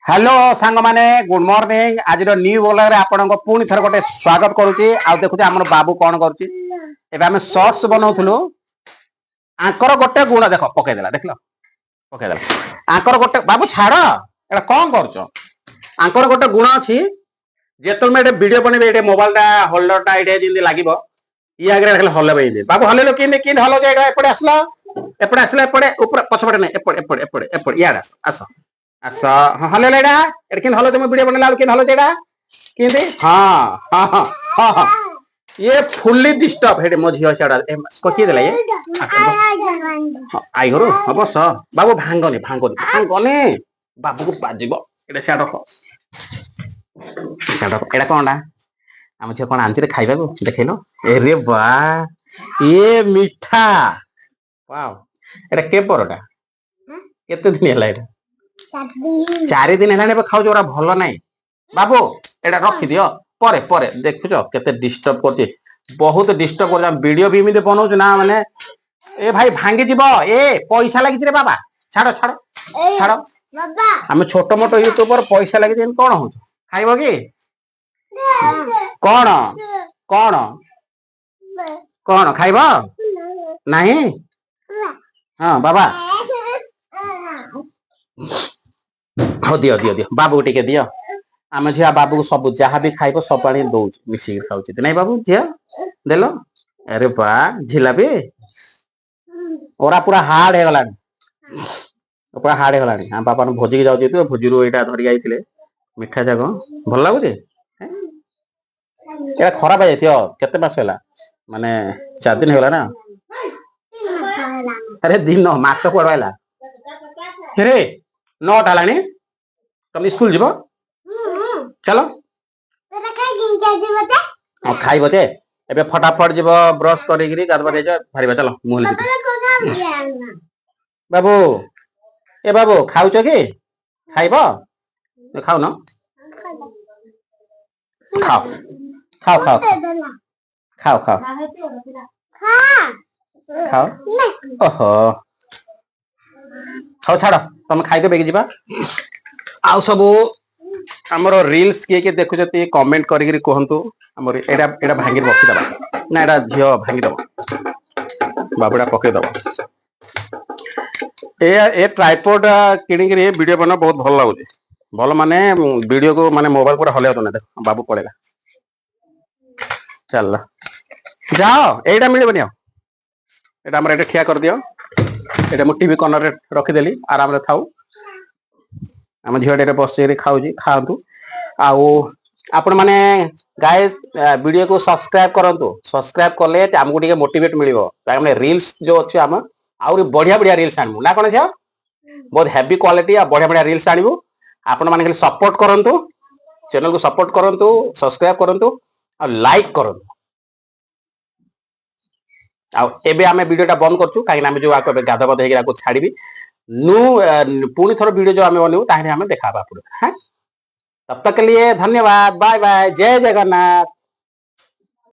Hello सांग माने good morning आज न्यू ब्लॉग रे आपन पुणी थर गोटे स्वागत करुच्ची आ देखुचे आम बाबू कौन करुच्ची एबे आमे शॉर्ट्स बनाउथुलु आंकर गोटे गुण देख पकेदेला देखलो पकेदेला आंकर गोटे बाबू छाड़ एटा कौन करछो आंकर गोटे गुण अछि जेतल में एटे वीडियो बनेबे एटे मोबाइल टा होल्डर टा एटे जिंदी लागिबो ई आगरे देखले हलेबे इदे बाबू हलेलो किन हलो जाएगा एपड़े आसला एपड़े ऊपर पछपड़े नहीं एपड़े यार आस आस हले लेडा एट किन हलो तुम वीडियो बनेला किन हलो जेडा किंदी हां हां हां हां हां ये फुल्ली डिस्टर्ब हेड मो झियो छाडा कोकी देला ये आई गरो बस बाबू भांगने बाबू को बाजिबो एटा छाडो छाडो एटा कोनडा हम झियो कोन आंची रे खाइबा को देखैलो अरे वाह ये मीठा वाओ एटा के परटा केते दिन हला एटा 4 दिन है खाऊ जोरा भल ना बाबू एटा रखी दियो परे परे देखुच केते डिस्टर्ब करते बहुत डिस्टर्ब कर वीडियो भी इमिते बनाउछ ना माने ए भाई भांगी जीवो ए पैसा लागि रे बाबा छाड़ो छाड़ो छाड़ो बाबा हम छोटो मोटो यूट्यूबर पैसा लागि देन कोन हो खाइबो की कोन कोन कोन खाइबो नहीं हां बाबा हो दियो दियो दियो बाबू टिके दियो आम झिया बाबू को सब जहाँ भी खाइब सब आनी दौच मिसिक खाऊची नहीं बाबू झिया देलो अरे वाह जिलापी ओरा पूरा हार्ड है गलानी पूरा हार्ड है गलानी हम पापा भोजी की जाउची तो भोजी रो एटा धरि आइथिले मिठा जाग भल लागुची एटा खराब है जतियो केते मास होला माने 4 दिन होला ना अरे दिन मास पड़वाला रे 9 टालानी तुम स्कूल जीव चलो खाई बचे एबे फटाफट जीव ब्रश करी गाधवा दे भारीबा चलो मुहल बाबू ए बाबू खाऊ कि खाइब खाऊ न खाओ खाओ खाओ खाओ खाओ खाओ ओहो खाओ छाड़ तुम खाइदेबे कि जीवा आउ सब हमर रील्स के देखु जति कमेंट करी कहंतु हमर एडा एडा भांगी रखि दबा ना एडा झियो भांगी दबा बाबुडा पके दबा ए ट्राइपॉड किनी के वीडियो बना बहुत भल लागुची भल माने वीडियो को माने मोबाइल पूरा हले तो ना देख बाबू पड़ेगा चल जाओ एडा मिलबनी एडा हमर एडा खिया कर दियो एडा मो टीवी कॉर्नर रे रखि देली आराम रे थाऊ आम झीटे बस खाऊँ खातु आपण मैंने गाइस वीडियो को सब्सक्राइब करूँ सब्सक्राइब कले आमको टे मोटिवेट मिले रील्स जो अच्छे आम आउरी बढ़िया बढ़िया रील्स आणबू ना कौन झील बहुत हेवी क्वालिटी आ बढ़िया बढ़िया रील्स आणबू आपण मैंने सपोर्ट करूँ चैनल को सपोर्ट करूँ सब्सक्राइब करूँ आ लाइक करूँ आबे आम वीडियोटा बंद करछु कहीं आम जो गाधा बधा छाड़ी नु पुणी थोड़ा वीडियो जो हमें बनू ताहे हमें देखा हाँ तब तक के लिए धन्यवाद बाय बाय जय जगन्नाथ।